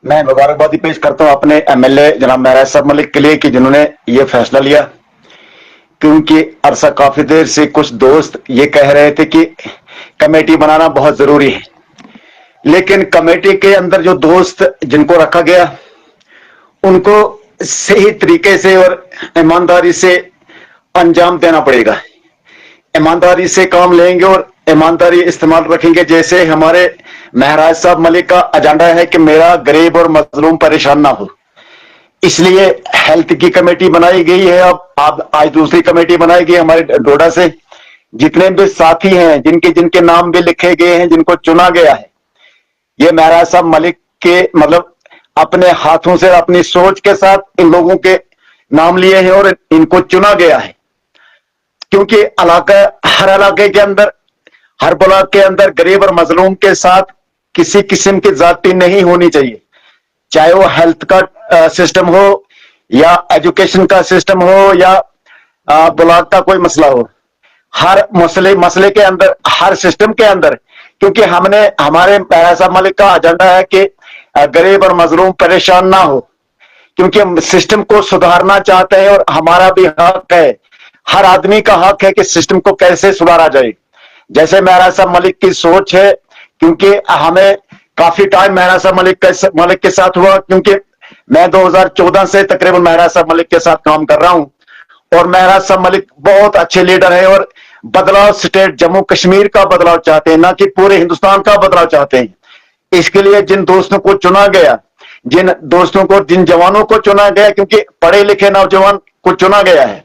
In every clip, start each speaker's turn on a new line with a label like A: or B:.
A: मैं मुबारकबादी पेश करता हूं अपने एमएलए जनाब महराज साहब मलिक के लिए कि जिन्होंने ये फैसला लिया। क्योंकि अरसा काफी देर से कुछ दोस्त ये कह रहे थे कि कमेटी बनाना बहुत जरूरी है, लेकिन कमेटी के अंदर जो दोस्त जिनको रखा गया उनको सही तरीके से और ईमानदारी से अंजाम देना पड़ेगा। ईमानदारी से काम लेंगे और ईमानदारी इस्तेमाल रखेंगे। जैसे हमारे महराज साहब मलिक का एजेंडा है कि मेरा गरीब और मजलूम परेशान ना हो, इसलिए हेल्थ की कमेटी बनाई गई है। अब आज दूसरी कमेटी बनाई गई हमारे डोडा से। जितने भी साथी हैं, जिनके जिनके नाम भी लिखे गए हैं, जिनको चुना गया है, ये महराज साहब मलिक के मतलब अपने हाथों से अपनी सोच के साथ इन लोगों के नाम लिए हैं और इनको चुना गया है। क्योंकि हर इलाके के अंदर, हर ब्लॉक के अंदर गरीब और मजलूम के साथ किसी किस्म की जाति नहीं होनी चाहिए। चाहे वो हेल्थ का सिस्टम हो या एजुकेशन का सिस्टम हो या ब्लॉक का कोई मसला हो, हर मसले के अंदर, हर सिस्टम के अंदर, क्योंकि हमने हमारे महराज साहब मलिक का एजेंडा है कि गरीब और मजलूम परेशान ना हो, क्योंकि हम सिस्टम को सुधारना चाहते हैं और हमारा भी हक है, हर आदमी का हक है कि सिस्टम को कैसे सुधारा जाए। जैसे महराज साहब मलिक की सोच है, क्योंकि हमें काफी टाइम महराज साहब मलिक के साथ हुआ, क्योंकि मैं 2014 से तकरीबन महराज साहब मलिक के साथ काम कर रहा हूं और महराज साहब मलिक बहुत अच्छे लीडर हैं और बदलाव स्टेट जम्मू कश्मीर का बदलाव चाहते हैं, ना कि पूरे हिंदुस्तान का बदलाव चाहते हैं। इसके लिए जिन दोस्तों को चुना गया, जिन जवानों को चुना गया, क्योंकि पढ़े लिखे नौजवान को चुना गया है,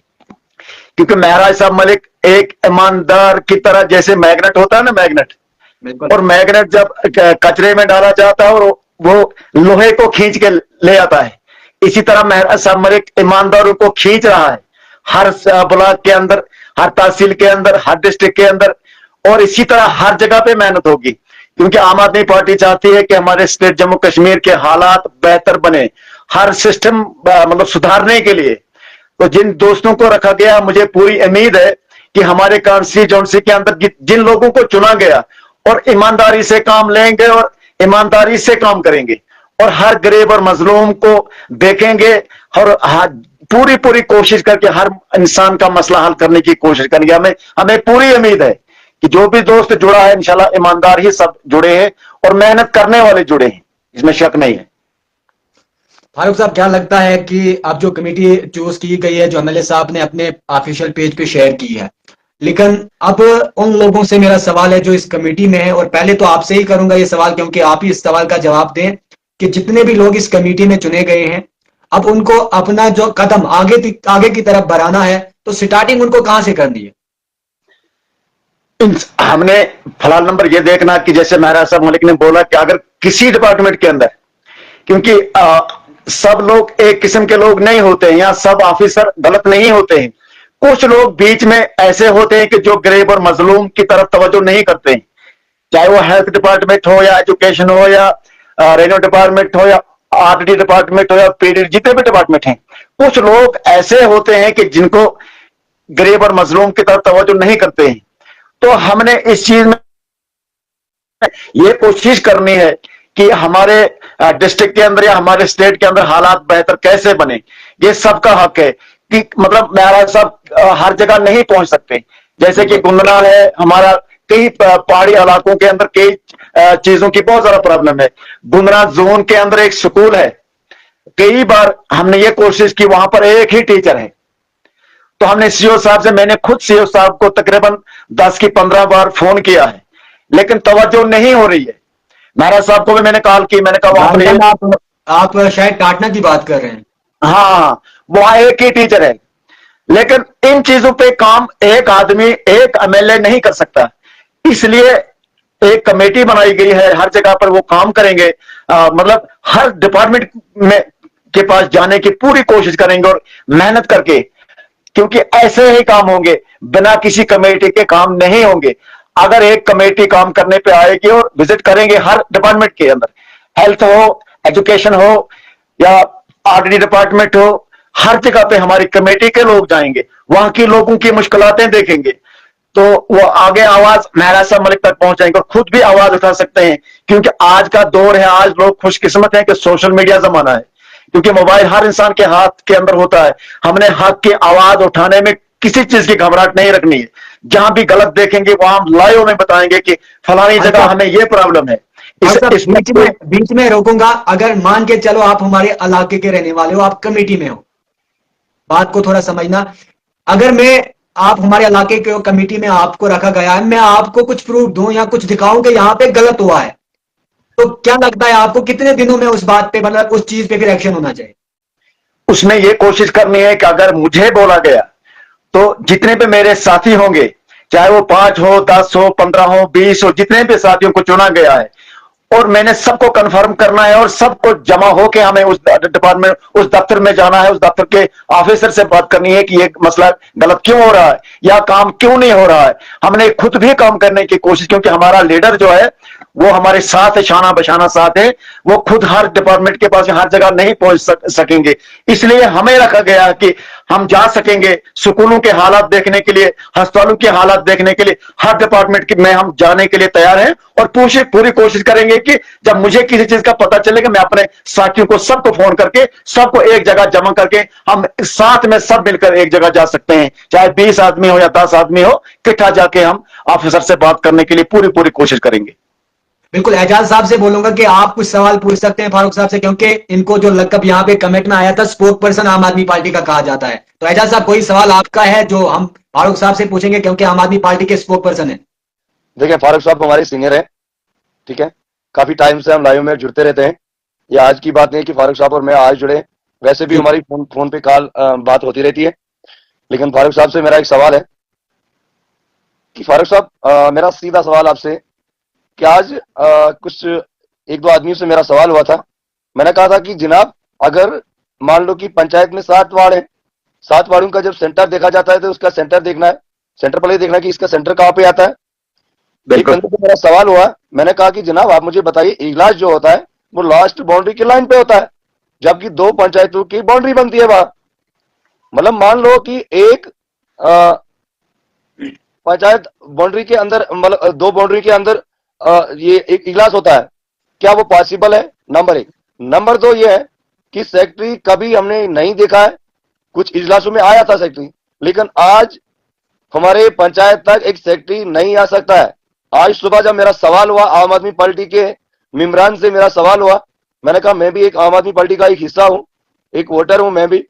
A: क्योंकि महराज साहब मलिक एक ईमानदार की तरह, जैसे मैग्नेट होता है ना, मैग्नेट, और मैग्नेट जब कचरे में डाला जाता है और वो लोहे को खींच के ले आता है, इसी तरह महराज साहब मलिक ईमानदारों को खींच रहा है हर ब्लॉक के अंदर, हर तहसील के अंदर, हर डिस्ट्रिक्ट के अंदर, और इसी तरह हर जगह पे मेहनत होगी। क्योंकि आम आदमी पार्टी चाहती है कि हमारे स्टेट जम्मू कश्मीर के हालात बेहतर बने, हर सिस्टम मतलब सुधारने के लिए। तो जिन दोस्तों को रखा गया, मुझे पूरी उम्मीद है कि हमारे कॉन्स्टिट्यूएंसी के अंदर जिन लोगों को चुना गया और ईमानदारी से काम लेंगे और ईमानदारी से काम करेंगे और हर गरीब और मजलूम को देखेंगे और पूरी कोशिश करके हर इंसान का मसला हल करने की कोशिश करेंगे। हमें पूरी उम्मीद है कि जो भी दोस्त जुड़ा है, इंशाल्लाह ईमानदार ही सब जुड़े हैं और मेहनत करने वाले जुड़े हैं, इसमें शक नहीं है।
B: फारूक साहब, क्या लगता है कि अब जो कमेटी चूज की गई है, जो एमएलए साहब ने अपने ऑफिशियल पेज पे शेयर की है, लेकिन अब उन लोगों से मेरा सवाल है जो इस कमेटी में है, और पहले तो आपसे ही करूंगा ये सवाल, क्योंकि आप ही इस सवाल का जवाब दें कि जितने भी लोग इस कमेटी में चुने गए हैं, अब उनको अपना जो कदम आगे की तरफ बढ़ाना है, तो स्टार्टिंग उनको कहां से करनी है?
A: हमने फलाल नंबर ये देखना कि जैसे महराज साहब मलिक ने बोला कि अगर किसी डिपार्टमेंट के अंदर, क्योंकि सब लोग एक किस्म के लोग नहीं होते हैं या सब ऑफिसर गलत नहीं होते हैं, कुछ लोग बीच में ऐसे होते हैं कि जो गरीब और मजलूम की तरफ तवज्जो नहीं करते हैं, चाहे वो हेल्थ डिपार्टमेंट हो या एजुकेशन हो या रेवेन्यू डिपार्टमेंट हो या आरडी डिपार्टमेंट हो या पीडी, जितने भी डिपार्टमेंट हैं, कुछ लोग ऐसे होते हैं कि जिनको गरीब और मजलूम की तरफ तवज्जो नहीं करते हैं। तो हमने इस चीज में ये कोशिश करनी है कि हमारे डिस्ट्रिक्ट के अंदर या हमारे स्टेट के अंदर हालात बेहतर कैसे बने। ये सबका हक है कि मतलब महराज साहब हर जगह नहीं पहुंच सकते, जैसे कि गुंदना है हमारा, कई पहाड़ी इलाकों के अंदर कई चीजों की बहुत ज्यादा प्रॉब्लम है। गुंदना जोन के अंदर एक स्कूल है, कई बार हमने ये कोशिश की, वहां पर एक ही टीचर है, तो हमने सीओ साहब से, मैंने खुद सीओ साहब को तकरीबन 10 की 15 बार फोन किया है, लेकिन तवज्जो नहीं हो रही है। महराज साहब को भी मैंने कॉल की, मैंने कहा वहां पर
B: आप शायद टाटना की बात कर रहे हैं।
A: हाँ, वहां एक ही टीचर है, लेकिन इन चीजों पे काम एक आदमी, एक एमएलए नहीं कर सकता, इसलिए एक कमेटी बनाई गई है, हर जगह पर वो काम करेंगे। मतलब हर डिपार्टमेंट में के पास जाने की पूरी कोशिश करेंगे और मेहनत करके, क्योंकि ऐसे ही काम होंगे, बिना किसी कमेटी के काम नहीं होंगे। अगर एक कमेटी काम करने पे आएगी और विजिट करेंगे हर डिपार्टमेंट के अंदर, हेल्थ हो, एजुकेशन हो या आरडी डिपार्टमेंट हो, हर जगह पे हमारी कमेटी के लोग जाएंगे, वहां की लोगों की मुश्किलातें देखेंगे, तो वो आगे आवाज महराज साहब मलिक तक पहुंचाएंगे और खुद भी आवाज उठा सकते हैं, क्योंकि आज का दौर है, आज लोग खुशकिस्मत हैं कि सोशल मीडिया जमाना है, क्योंकि मोबाइल हर इंसान के हाथ के अंदर होता है। हमने हक की आवाज उठाने में किसी चीज की घबराहट नहीं रखनी है। जहां भी गलत देखेंगे वहां हम लाइव में बताएंगे कि फलानी जगह हमें ये प्रॉब्लम है। इसमें
B: बीच में रोकूंगा। अगर मान के चलो आप हमारे इलाके के रहने वाले हो, आप कमेटी में हो, बात को थोड़ा समझना। अगर मैं आप हमारे इलाके के कमेटी में आपको रखा गया है, मैं आपको कुछ प्रूफ दूं या कुछ दिखाऊं कि यहां पे गलत हुआ है, तो क्या लगता है आपको कितने दिनों में उस बात पे, मतलब उस चीज पे फिर एक्शन होना चाहिए?
A: उसमें ये कोशिश करनी है कि अगर मुझे बोला गया तो जितने भी मेरे साथी होंगे, चाहे वो 5 हो, 10 हो, 15 हो, 20 हो, जितने भी साथियों को चुना गया है, और मैंने सबको कंफर्म करना है और सबको जमा होके हमें उस डिपार्टमेंट, उस दफ्तर में जाना है, उस दफ्तर के ऑफिसर से बात करनी है कि ये मसला गलत क्यों हो रहा है या काम क्यों नहीं हो रहा है। हमने खुद भी काम करने की कोशिश, क्योंकि हमारा लीडर जो है वो हमारे साथ है, शाना बशाना साथ है, वो खुद हर डिपार्टमेंट के पास हर जगह नहीं पहुंच सकेंगे, इसलिए हमें रखा गया कि हम जा सकेंगे स्कूलों के हालात देखने के लिए, अस्पतालों के हालात देखने के लिए, हर डिपार्टमेंट में हम जाने के लिए तैयार हैं और पूरी कोशिश करेंगे कि जब मुझे किसी चीज का पता चलेगा मैं अपने साथियों को सबको फोन करके सबको एक जगह जमा करके हम साथ में सब मिलकर एक जगह जा सकते हैं, चाहे 20 आदमी हो या 10 आदमी हो, इकट्ठा जाके हम ऑफिसर से बात करने के लिए पूरी कोशिश करेंगे।
B: बिल्कुल, एजाज साहब से बोलूंगा कि आप कुछ सवाल पूछ सकते हैं फारूक साहब से, क्योंकि इनको जो लकब यहाँ पे कमेंट में आया था स्पोक पर्सन आम आदमी पार्टी का कहा जाता है। तो एजाज साहब कोई सवाल आपका है जो हम फारूक साहब से पूछेंगे, क्योंकि आम आदमी पार्टी के स्पोक पर्सन है।
C: देखिए, फारूक साहब हमारे सीनियर है, ठीक है, काफी टाइम से हम लाइव में जुड़ते रहते हैं। ये आज की बात नहीं कि फारूक साहब और मैं आज जुड़े, वैसे भी हमारी फोन पे कॉल बात होती रहती है। लेकिन फारूक साहब से मेरा एक सवाल है कि फारूक साहब, मेरा सीधा सवाल आपसे कि आज कुछ 1-2 आदमियों से मेरा सवाल हुआ था। मैंने कहा था कि जनाब, अगर मान लो कि पंचायत में 7 वार्ड है, 7 वार्डों का जब सेंटर देखा जाता है तो उसका सेंटर देखना है, सेंटर पर देखना है कि इसका सेंटर कहाँ पे आता है। एक बंदे को मेरा सवाल हुआ, मैंने कहा कि जनाब आप मुझे बताइए, इजलास जो होता है वो लास्ट बाउंड्री की लाइन पे होता है, जबकि 2 पंचायतों की बाउंड्री बनती है वहां। मतलब मान लो कि एक पंचायत बाउंड्री के अंदर, मतलब 2 बाउंड्री के अंदर ये एक इजलास होता है, क्या वो पॉसिबल है? नंबर 1। नंबर 2 ये है कि सेक्रेटरी कभी हमने नहीं देखा है, कुछ इजलासों में आया था सेक्रेटरी, लेकिन आज हमारे पंचायत तक एक सेक्रेटरी नहीं आ सकता है। आज सुबह जब मेरा सवाल हुआ, आम आदमी पार्टी के मेंबरान से मेरा सवाल हुआ, मैंने कहा मैं भी एक आम आदमी पार्टी का एक हिस्सा हूं, एक वोटर हूं मैं भी,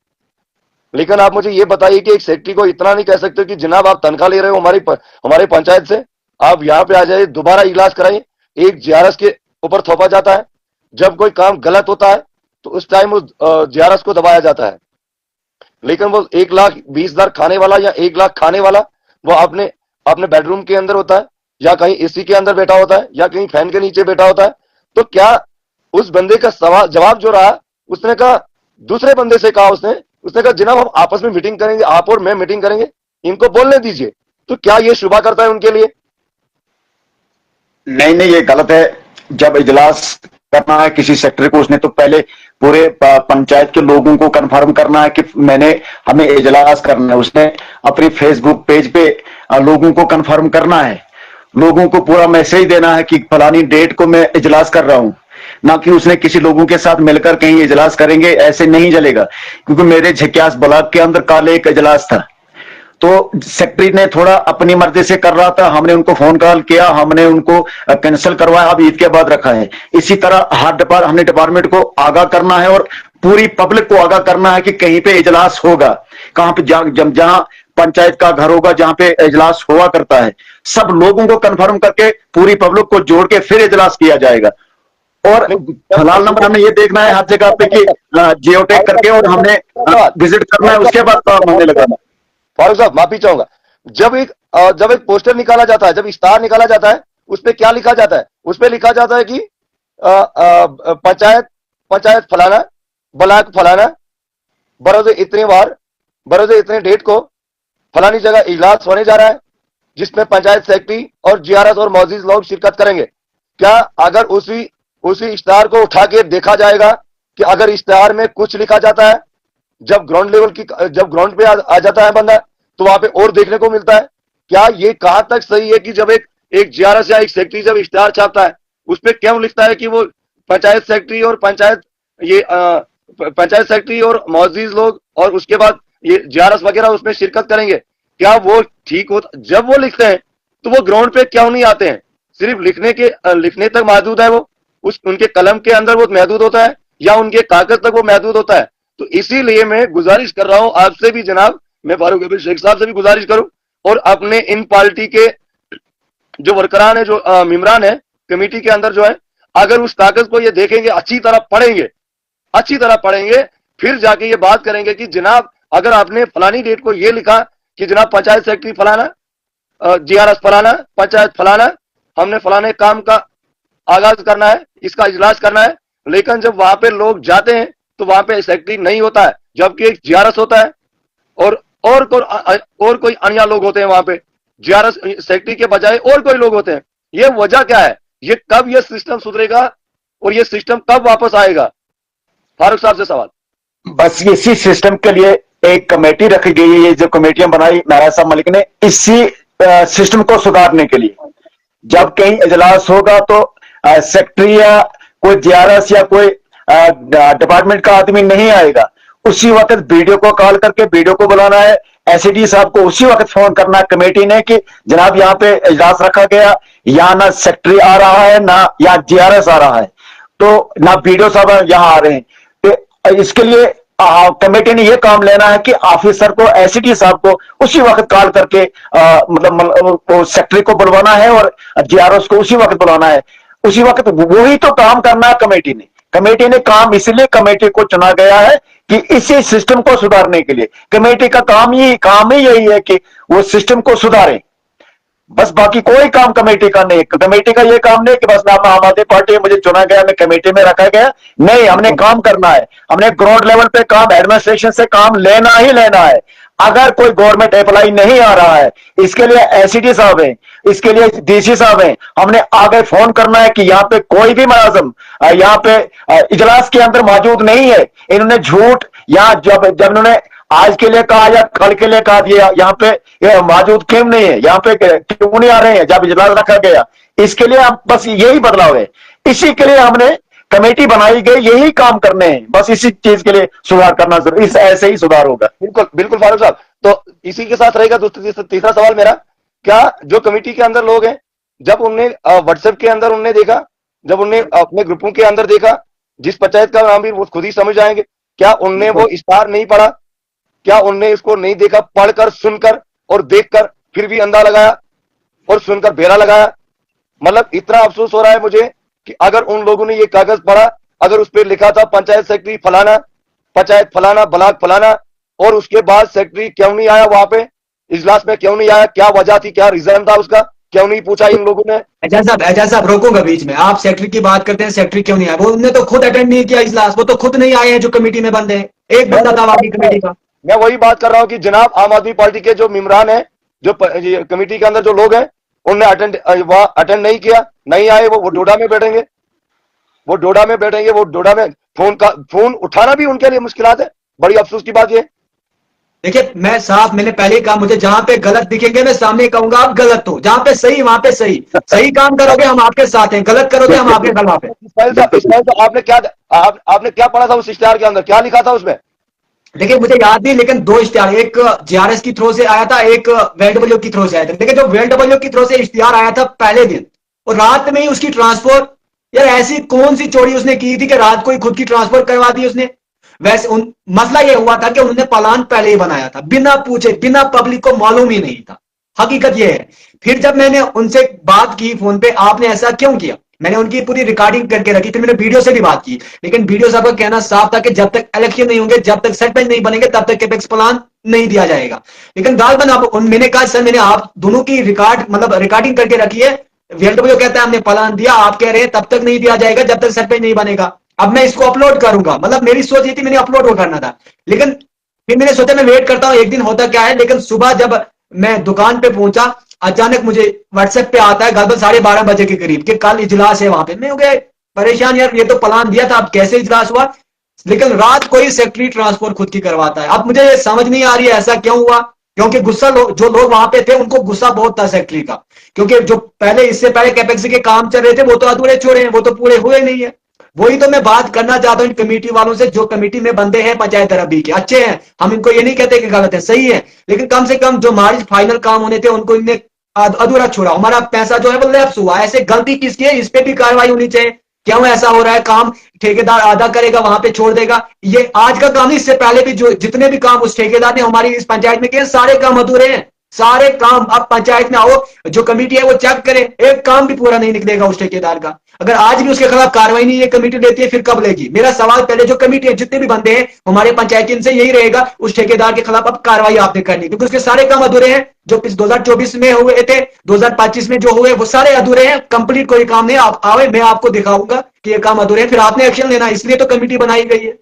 C: लेकिन आप मुझे ये बताइए कि एक सेक्रेटरी को इतना नहीं कह सकते कि जनाब आप तनख्वाह ले रहे हो हमारे पंचायत से, आप यहाँ पे आ जाइए, दोबारा इजलास कराइए। एक जीआरएस के ऊपर थोपा जाता है, जब कोई काम गलत होता है तो उस टाइम उस जीआरएस को दबाया जाता है। लेकिन वो 1,20,000 खाने वाला या 1 लाख खाने वाला वो अपने अपने बेडरूम के अंदर होता है, या कहीं एसी के अंदर बैठा होता है, या कहीं फैन के नीचे बैठा होता है। तो क्या उस बंदे का सवाल जवाब जो रहा, उसने कहा, दूसरे बंदे से कहा, उसने कहा जनाब हम आपस में मीटिंग करेंगे, आप और मैं मीटिंग करेंगे, इनको बोलने दीजिए। तो क्या ये शुभा करता है उनके लिए?
A: नहीं, ये गलत है। जब इजलास करना है किसी सेक्रेटरी को, उसने तो पहले पूरे पंचायत के लोगों को कंफर्म करना है कि हमें इजलास करना है। उसने अपनी फेसबुक पेज पे लोगों को कंफर्म करना है, लोगों को पूरा मैसेज देना है कि फलानी डेट को मैं इजलास कर रहा हूं, ना कि उसने किसी लोगों के साथ मिलकर कहीं इजलास करेंगे, ऐसे नहीं चलेगा। क्योंकि मेरे झक्यास ब्लॉक के अंदर कल एक इजलास था, तो सेक्रेटरी ने थोड़ा अपनी मर्जी से कर रहा था, हमने उनको फोन कॉल किया, हमने उनको कैंसिल करवाया, अब ईद के बाद रखा है। इसी तरह हमने डिपार्टमेंट को आगाह करना है और पूरी पब्लिक को आगाह करना है कि कहीं पे इजलास होगा, कहां पे जहां पंचायत का घर होगा, जहां पे इजलास हुआ करता है, सब लोगों को कंफर्म करके पूरी पब्लिक को जोड़ के फिर इजलास किया जाएगा। और फिलहाल नंबर हमें ये देखना है हर जगह पे कि जियो टैग करके, और हमने विजिट करना है, उसके बाद काम होने लगाना।
C: फारूक साहब माफी चाहूंगा, जब एक पोस्टर निकाला जाता है, जब इश्तार निकाला जाता है, उस पर क्या लिखा जाता है? उस पर लिखा जाता है कि पंचायत फलाना, ब्लॉक फलाना, बरोज इतने डेट को फलानी जगह इजलास होने जा रहा है, जिसमें पंचायत सेक्रेटरी और जीआरएस और मौजूद लोग शिरकत करेंगे। क्या अगर उसी इश्तार को उठा के देखा जाएगा कि अगर इश्तार में कुछ लिखा जाता है, जब ग्राउंड पे आ जाता है बंदा, तो वहां पे और देखने को मिलता है क्या ये कहां तक सही है कि जब एक जीआरएस या एक सेक्रेटरी जब इश्तेहार छापता है उस पर क्यों लिखता है कि वो पंचायत सेक्रेटरी और पंचायत सेक्रेटरी और मौजूद लोग और उसके बाद ये जीआरएस वगैरह उसमें शिरकत करेंगे? क्या वो ठीक होता? जब वो लिखते हैं तो वो ग्राउंड पे क्यों नहीं आते हैं? सिर्फ लिखने तक महदूद है वो, उनके कलम के अंदर वो महदूद होता है या उनके कागज तक वो महदूद होता है? तो इसीलिए मैं गुजारिश कर रहा हूं आपसे भी जनाब, मैं फारूक अब्दुल शेख साहब से भी गुजारिश करूं और अपने इन पार्टी के जो वर्करान है, जो मेंबरान है कमेटी के अंदर जो है, अगर उस कागज को ये देखेंगे, अच्छी तरह पढ़ेंगे, फिर जाके ये बात करेंगे कि जनाब अगर आपने फलानी डेट को ये लिखा कि जनाब पंचायत सेक्रेटरी फलाना, जीआरएस फलाना, पंचायत फलाना, हमने फलाने काम का आगाज करना है, इसका इजलास करना है, लेकिन जब वहां पे लोग जाते हैं तो वहां पे सेक्रेटरी नहीं होता है, जबकि एक जीआरएस होता है और कोई अन्य लोग होते हैं वहां पे, जीआरएस सेक्रेटरी के बजाय और कोई लोग होते हैं। ये वजह क्या है? ये कब ये सिस्टम सुधरेगा और ये सिस्टम कब वापस आएगा? फारूक साहब से सवाल।
A: बस इसी सिस्टम के लिए एक कमेटी रखी गई है, ये जो कमेटियां बनाई महराज साहब मलिक ने, इसी सिस्टम को सुधारने के लिए। जब कहीं इजलास होगा तो सेक्रेटरी या कोई जीआरएस या कोई डिपार्टमेंट का आदमी नहीं आएगा, उसी वक्त वीडियो को कॉल करके वीडियो को बुलाना है, एसडी साहब को उसी वक्त फोन करना है कमेटी ने कि जनाब यहाँ पे इजलास रखा गया, यहाँ ना सेक्रेटरी आ रहा है ना या जीआरएस आ रहा है, तो ना वीडियो साहब यहाँ आ रहे हैं। तो इसके लिए कमेटी ने यह काम लेना है कि ऑफिसर को, एसडी साहब को उसी वक्त कॉल करके मतलब सेक्रेटरी को बुलवाना है और जीआरएस को उसी वक्त बुलाना है, उसी वक्त वही तो काम करना है कमेटी ने काम इसलिए कमेटी को चुना गया है कि इसी सिस्टम को सुधारने के लिए। कमेटी का काम ही यही है कि वो सिस्टम को सुधारें, बस बाकी कोई काम कमेटी का नहीं। कमेटी का ये काम नहीं कि बस नाम आम आदमी पार्टी मुझे चुना गया, मैं कमेटी में रखा गया, नहीं, हमने काम करना है, हमने ग्राउंड लेवल पे काम, एडमिनिस्ट्रेशन से काम लेना ही लेना है। अगर कोई गवर्नमेंट अप्लाई नहीं आ रहा है, इसके लिए एसडी साहब हैं, इसके लिए डीसी साहब हैं, हमने आगे फोन करना है कि यहाँ पे कोई भी मुलाजिम यहाँ पे इजलास के अंदर मौजूद नहीं है। इन्होंने झूठ यहाँ जब इन्होंने आज के लिए कहा या कल के लिए कहा दिया, यहाँ पे मौजूद क्यों नहीं है, यहाँ पे क्यों नहीं आ रहे हैं जब इजलास रखा गया? इसके लिए हम बस यही बदलाव है, इसी के लिए हमने कमेटी बनाई गई, यही काम करने हैं, बस इसी चीज के लिए सुधार करना जरूरी, इस ऐसे ही सुधार होगा।
C: बिल्कुल फारूक साहब, तो इसी के साथ रहेगा तीसरा सवाल मेरा, क्या जो कमेटी के अंदर लोग हैं, जब उनने व्हाट्सएप के अंदर उनने देखा, जब उनने अपने ग्रुपों के अंदर देखा, जिस पंचायत का नाम भी वो खुद ही समझ आएंगे, क्या उनने वो इश्तार नहीं पढ़ा? क्या उनने इसको नहीं देखा? पढ़कर, सुनकर और देखकर फिर भी अंदा लगाया और सुनकर बेरा लगाया? मतलब इतना अफसोस हो रहा है मुझे कि अगर उन लोगों ने ये कागज पढ़ा, अगर उस पर लिखा था पंचायत सेक्रेटरी फलाना, पंचायत फलाना, ब्लॉक फलाना, और उसके बाद सेक्रेटरी क्यों नहीं आया वहां पे इजलास में, क्यों नहीं आया? क्या वजह थी, क्या रीजन था उसका? क्यों नहीं पूछा इन लोगों ने?
B: एजाज साहब रोकूंगा बीच में। आप सेक्रेटरी की बात करते हैं, सेक्रेटरी क्यों नहीं आया? वो उन्होंने तो खुद अटेंड नहीं किया इजलास, वो तो खुद नहीं आए हैं जो कमेटी में बंद है। एक बंदा था आपकी कमेटी का।
C: मैं वही बात कर रहा हूं कि जनाब आम आदमी पार्टी के जो मेंबरान है, जो कमेटी के अंदर जो लोग हैं, उनने अटेंड नहीं किया, नहीं आए, वो डोडा में बैठेंगे, वो डोडा में फोन उठाना भी उनके लिए मुश्किलात है। बड़ी अफसोस की बात ये।
B: देखिए, मैं साफ, मैंने पहले कहा, मुझे जहां पे गलत दिखेंगे मैं सामने कहूंगा आप गलत हो, जहां पे सही वहां पे सही काम करोगे हम आपके साथ हैं, गलत करोगे हम आपके खिलाफ हैं।
C: इस्माइल साहब, आपने क्या पढ़ा था उस इश्तिहार के अंदर, क्या लिखा था उसमें?
B: देखिए, मुझे याद नहीं, लेकिन दो इश्तिहार, एक जीआरएस की थ्रो से आया था, एक वेलडब्ल्यू की थ्रो से आया था। देखिए, जो वेलडब्ल्यू की थ्रो से इश्तिहार आया था पहले दिन और रात में ही उसकी ट्रांसफर, यार ऐसी कौन सी चोरी उसने की थी कि रात को ही खुद की ट्रांसफर करवा दी उसने? वैसे मसला यह हुआ था कि उन्होंने प्लान पहले ही बनाया था, बिना पूछे, बिना पब्लिक को मालूम ही नहीं था। हकीकत यह है। फिर जब मैंने उनसे बात की फोन पे, आपने ऐसा क्यों किया, मैंने उनकी पूरी रिकॉर्डिंग करके रखी, फिर मैंने वीडियो से भी बात की, लेकिन वीडियो साहब का कहना साफ था कि जब तक इलेक्शन नहीं होंगे, जब तक सरपंच नहीं बनेंगे, तब तक कैपेक्स प्लान नहीं दिया जाएगा। लेकिन गालबन आप, मैंने कहा सर, मैंने आप दोनों की रिकॉर्डिंग करके रखी है, वीएलडब्ल्यू कहता है हमने प्लान दिया, आप कह रहे हैं तब तक नहीं दिया जाएगा जब तक सरपंच नहीं बनेगा। अब मैं इसको अपलोड करूंगा, मतलब मेरी सोच ये थी, मैंने अपलोड वो करना था, लेकिन फिर मैंने सोचा मैं वेट करता हूं एक दिन होता क्या है। लेकिन सुबह जब मैं दुकान पे पहुंचा, अचानक मुझे व्हाट्सएप पे आता है लगभग 12:30 बजे के करीब कि कल इजलास है वहां पे। मैं हो गया परेशान, यार ये तो प्लान दिया था, अब कैसे इजलास हुआ? लेकिन रात को ही सेक्रेटरी ट्रांसफर खुद की करवाता है। अब मुझे ये समझ नहीं आ रही है ऐसा क्यों हुआ, क्योंकि गुस्सा जो लोग वहां पे थे उनको गुस्सा बहुत था सेक्रेटरी का, क्योंकि जो पहले इससे पहले कैपेक्सी के काम चल रहे थे वो तो अधूरे छोड़े हैं, वो तो पूरे हुए नहीं है। वही तो मैं बात करना चाहता हूं कमेटी वालों से, जो कमेटी में बंदे हैं पंचायत अरबी के अच्छे हैं, हम इनको ये नहीं कहते कि गलत है, सही है, लेकिन कम से कम जो हमारे फाइनल काम होने थे उनको इनने अधूरा छोड़ा, हमारा पैसा जो है वो लैप्स हुआ। ऐसे गलती किसकी है, इस पे भी कार्रवाई होनी चाहिए। क्यों ऐसा हो रहा है, काम ठेकेदार आधा करेगा वहां पे छोड़ देगा, ये आज का काम नहीं, इससे पहले भी जो जितने भी काम उस ठेकेदार ने हमारी इस पंचायत में किए सारे काम अधूरे हैं, सारे काम। अब पंचायत में आओ, जो कमेटी है वो चेक करे, एक काम भी पूरा नहीं निकलेगा उस ठेकेदार का। अगर आज भी उसके खिलाफ कार्रवाई नहीं ये कमेटी लेती है फिर कब लेगी? मेरा सवाल पहले जो कमेटी है जितने भी बंदे हैं हमारे पंचायत इनसे यही रहेगा, उस ठेकेदार के खिलाफ अब कार्रवाई आपने करनी, क्योंकि उसके सारे काम अधूरे हैं जो 2024 में हुए थे, 2025 में जो हुए वो सारे अधूरे हैं, कंप्लीट कोई काम नहीं। आप आवे, मैं आपको दिखाऊंगा कि ये काम अधूरे हैं, फिर आपने एक्शन लेना, इसलिए तो कमेटी बनाई गई है।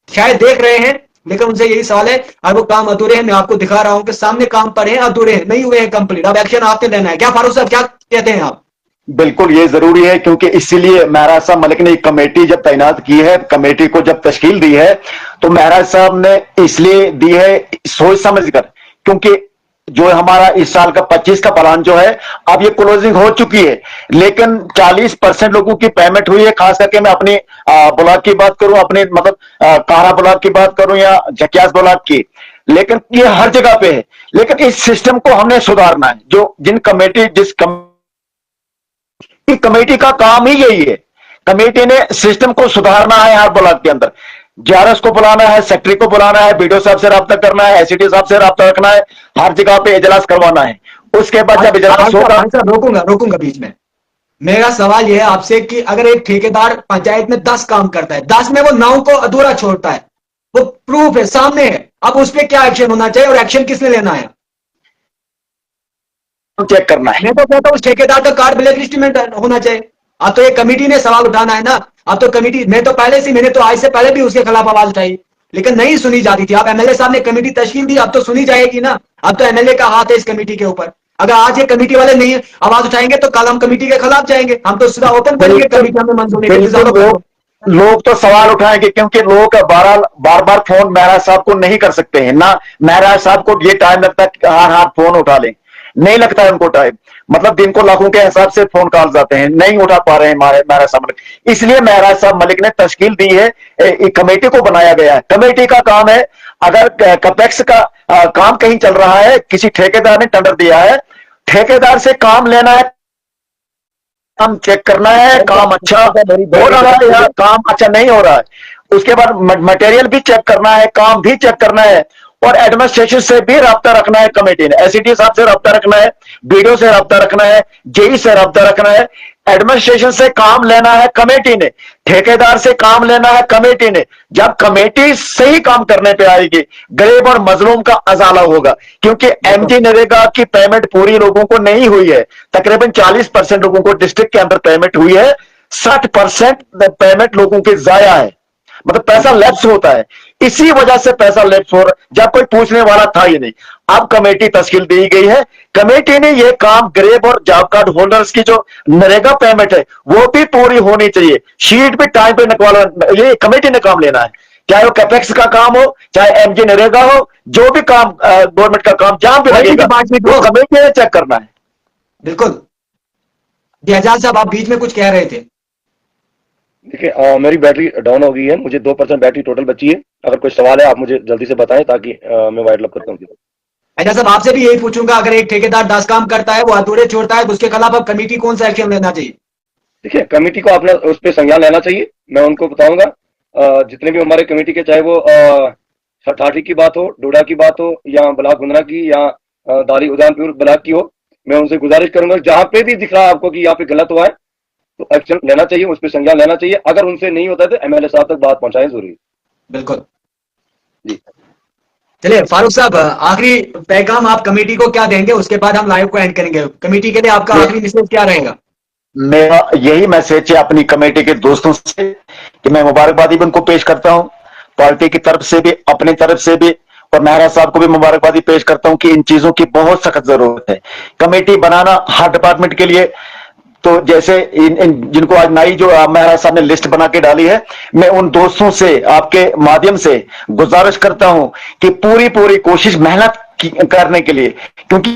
B: शायद देख रहे हैं, लेकिन उनसे यही सवाल है, अब वो काम अधूरे हैं, मैं आपको दिखा रहा हूं कि सामने काम पड़े हैं, अधूरे हैं, नहीं हुए हैं कंप्लीट, अब एक्शन आपने लेना है। क्या फारूक साहब क्या कहते हैं आप?
A: बिल्कुल ये जरूरी है, क्योंकि इसीलिए महराज साहब मलिक ने एक कमेटी जब तैनात की है, कमेटी को जब तश्कील दी है तो महराज साहब ने इसलिए दी है सोच समझ कर, क्योंकि जो हमारा इस साल का 25 का प्लान जो है अब ये क्लोजिंग हो चुकी है, लेकिन 40% लोगों की पेमेंट हुई है। खास करके मैं अपने ब्लॉक की बात करूं, अपने मतलब कारा ब्लॉक की बात करूं या झकियास ब्लॉक की, लेकिन ये हर जगह पे है। लेकिन इस सिस्टम को हमने सुधारना है। जो जिन कमेटी कमेटी का काम ही यही है, कमेटी ने सिस्टम को सुधारना है। हर ब्लॉक के अंदर JRS को बुलाना है, सेक्रेटरी को बुलाना है, BDO साहब से रब्ता करना है, SCD साहब से रब्ता रखना है, हर जगह पे इजलास करवाना है। उसके बाद जब इजलास होगा,
B: रोकूंगा बीच में। मेरा सवाल यह है आपसे कि अगर एक ठेकेदार पंचायत में 10 काम करता है, 10 में वो 9 को अधूरा छोड़ता है, वो प्रूफ है, सामने है, अब उस पर क्या एक्शन होना चाहिए और एक्शन किसने लेना है?
A: चेक करना है।
B: मैं तो कहता हूं उस ठेकेदार का कार्ड ब्लैक लिस्ट में होना चाहिए। अब तो ये कमेटी ने सवाल उठाना है ना, अब तो कमेटी, मैं तो पहले से, मैंने तो आज से पहले भी उसके खिलाफ आवाज उठाई, लेकिन नहीं सुनी जाती थी। अब MLA साहब ने कमेटी तश्कील दी, अब तो सुनी जाएगी ना, अब तो MLA का हाथ है इस कमेटी के ऊपर। अगर आज ये कमेटी वाले नहीं आवाज उठाएंगे तो कल हम कमेटी के खिलाफ जाएंगे, हम तो सीधा ओपन करेंगे कमेटी हमें मंजूर नहीं।
A: लोग तो सवाल उठाएंगे, क्योंकि लोग बार बार फोन महराज साहब को नहीं कर सकते हैं ना, महराज साहब को ये टाइम लगता है हर फोन उठा लें, नहीं लगता है उनको टाइम, मतलब दिन को लाखों के हिसाब से फोन कॉल जाते हैं, नहीं उठा पा रहे हैं महराज साहब मलिक। इसलिए महराज साहब मलिक ने तश्कील दी है, एक कमेटी को बनाया गया है। कमेटी का काम है, अगर कैपेक्स का काम कहीं चल रहा है, किसी ठेकेदार ने टेंडर दिया है, ठेकेदार से काम लेना है, काम चेक करना है, काम अच्छा हो रहा है या काम अच्छा नहीं हो रहा है, उसके बाद मटेरियल भी चेक करना है, काम भी चेक करना है, और एडमिनिस्ट्रेशन से भी रब्ता रखना है कमेटी ने। SCD साहब से रब्ता रखना है, BDO से रब्ता रखना है, JE से रब्ता रखना है। एडमिनिस्ट्रेशन से काम लेना है कमेटी ने, ठेकेदार से काम लेना है कमेटी ने। जब कमेटी सही काम करने पे आएगी, गरीब और मजलूम का अजाला होगा, क्योंकि MG नरेगा की पेमेंट पूरी लोगों को नहीं हुई है, तकरीबन 40% लोगों को डिस्ट्रिक्ट के अंदर पेमेंट हुई है, 60% पेमेंट लोगों की जाया है, मतलब पैसा लैप्स होता है। इसी वजह से पैसा लैप्स हो रहा है, जब कोई पूछने वाला था ही नहीं। अब कमेटी तश्कील दी गई है, कमेटी ने ये काम गरीब और जॉब कार्ड होल्डर्स की जो नरेगा पेमेंट है वो भी पूरी होनी चाहिए, शीट भी टाइम पे निकलवा, ये कमेटी ने काम लेना है। चाहे वो कैपेक्स का काम हो, चाहे MG नरेगा हो, जो भी काम गवर्नमेंट का काम जहां पे लगेगा वो कमेटी ने चेक करना है।
B: बिल्कुल। एजाज साहब आप बीच में कुछ कह रहे थे।
C: देखिए मेरी बैटरी डाउन हो गई है, मुझे 2% बैटरी टोटल बची है। अगर कोई सवाल है आप मुझे जल्दी से बताएं ताकि मैं वाइड लॉक करता हूँ।
B: एजाज साहब आपसे भी यही पूछूंगा, अगर एक ठेकेदार 10 काम करता है वो अधूरे छोड़ता है तो उसके खिलाफ अब कमेटी कौन सा एक्शन लेना चाहिए?
C: देखिए कमेटी को अपना उस पर संज्ञान लेना चाहिए, मैं उनको बताऊंगा। जितने भी हमारे कमेटी के, चाहे वो ठाठी की बात हो, डोडा की बात हो, या ब्लॉक गुंदरा की, या दारी उदयपुर ब्लॉक की हो, मैं उनसे गुजारिश करूंगा जहां पे भी दिख रहा है आपको कि यहाँ पे गलत हुआ है तो एक्शन लेना चाहिए, उस पर संज्ञान लेना चाहिए। अगर उनसे नहीं होता तो MLA साहब तक बात पहुंचाएं जरूरी।
B: बिल्कुल
C: जी।
B: चलिए फारूक साहब, आखिरी पैगाम आप कमेटी को क्या देंगे, उसके बाद हम लाइव को एंड करेंगे। कमेटी के लिए आपका आखिरी मैसेज क्या रहेगा?
A: मेरा यही मैसेज है अपनी कमेटी के दोस्तों से कि मैं मुबारकबादी भी उनको पेश करता हूं, पार्टी की तरफ से भी, अपनी तरफ से भी, और महराज साहब को भी मुबारकबादी पेश करता हूं कि इन चीजों की बहुत सख्त जरूरत है। कमेटी बनाना हर डिपार्टमेंट के लिए, तो जैसे इन जिनको आज नई जो महराज साहब ने लिस्ट बना के डाली है, मैं उन दोस्तों से आपके माध्यम से गुजारिश करता हूं कि पूरी कोशिश, मेहनत करने के लिए, क्योंकि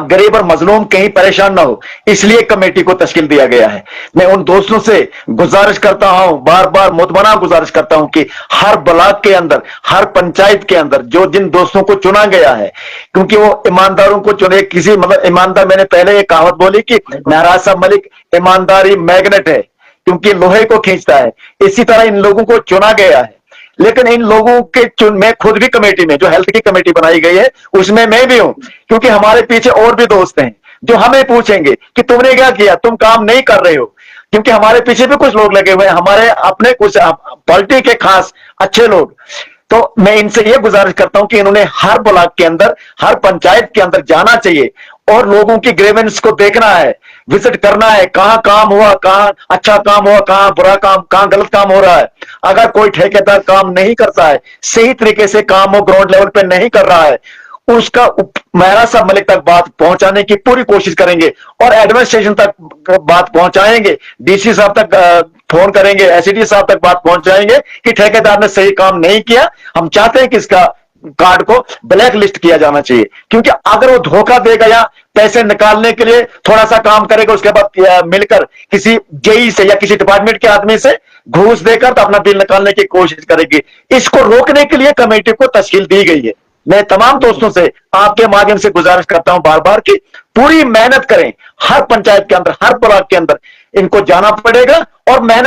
A: गरीब और मजलूम कहीं परेशान ना हो, इसलिए कमेटी को तश्कील दिया गया है। मैं उन दोस्तों से गुजारिश करता हूं, बार बार मुतमना गुजारिश करता हूं कि हर ब्लॉक के अंदर, हर पंचायत के अंदर जो जिन दोस्तों को चुना गया है, क्योंकि वो ईमानदारों को चुने, किसी मतलब ईमानदार, मैंने पहले एक कहावत बोली कि महराज साहब मलिक ईमानदारी मैग्नेट है, क्योंकि लोहे को खींचता है, इसी तरह इन लोगों को चुना गया है। लेकिन इन लोगों के मैं खुद भी कमेटी में, जो हेल्थ की कमेटी बनाई गई है उसमें मैं भी हूं, क्योंकि हमारे पीछे और भी दोस्त हैं जो हमें पूछेंगे कि तुमने क्या किया, तुम काम नहीं कर रहे हो, क्योंकि हमारे पीछे भी कुछ लोग लगे हुए हैं, हमारे अपने कुछ पार्टी के खास अच्छे लोग। तो मैं इनसे यह गुजारिश करता हूं कि इन्होंने हर ब्लॉक के अंदर, हर पंचायत के अंदर जाना चाहिए और लोगों की ग्रीवेंस को देखना है, विजिट करना है, कहां काम हुआ, कहां अच्छा काम हुआ, कहां बुरा काम, कहां गलत काम हो रहा है। अगर कोई ठेकेदार काम नहीं करता है, सही तरीके से काम वो ग्राउंड लेवल पे नहीं कर रहा है, उसका महराज साहब मलिक तक बात पहुंचाने की पूरी कोशिश करेंगे और एडमिनिस्ट्रेशन तक बात पहुंचाएंगे, डीसी साहब तक फोन करेंगे, एसडीओ साहब तक बात पहुंचाएंगे कि ठेकेदार ने सही काम नहीं किया। हम चाहते हैं कि इसका कार्ड को ब्लैक लिस्ट किया जाना चाहिए, क्योंकि अगर वो धोखा देगा या पैसे निकालने के लिए थोड़ा सा काम करेगा, उसके बाद मिलकर किसी जेई से या किसी डिपार्टमेंट के आदमी से घूस देकर तो अपना बिल निकालने की कोशिश करेगी, इसको रोकने के लिए कमेटी को तश्कील दी गई है। मैं तमाम दोस्तों से आपके माध्यम से गुजारिश करता हूं बार बार कि पूरी मेहनत करें, हर पंचायत के अंदर, हर ब्लॉक के अंदर इनको जाना पड़ेगा और मेहनत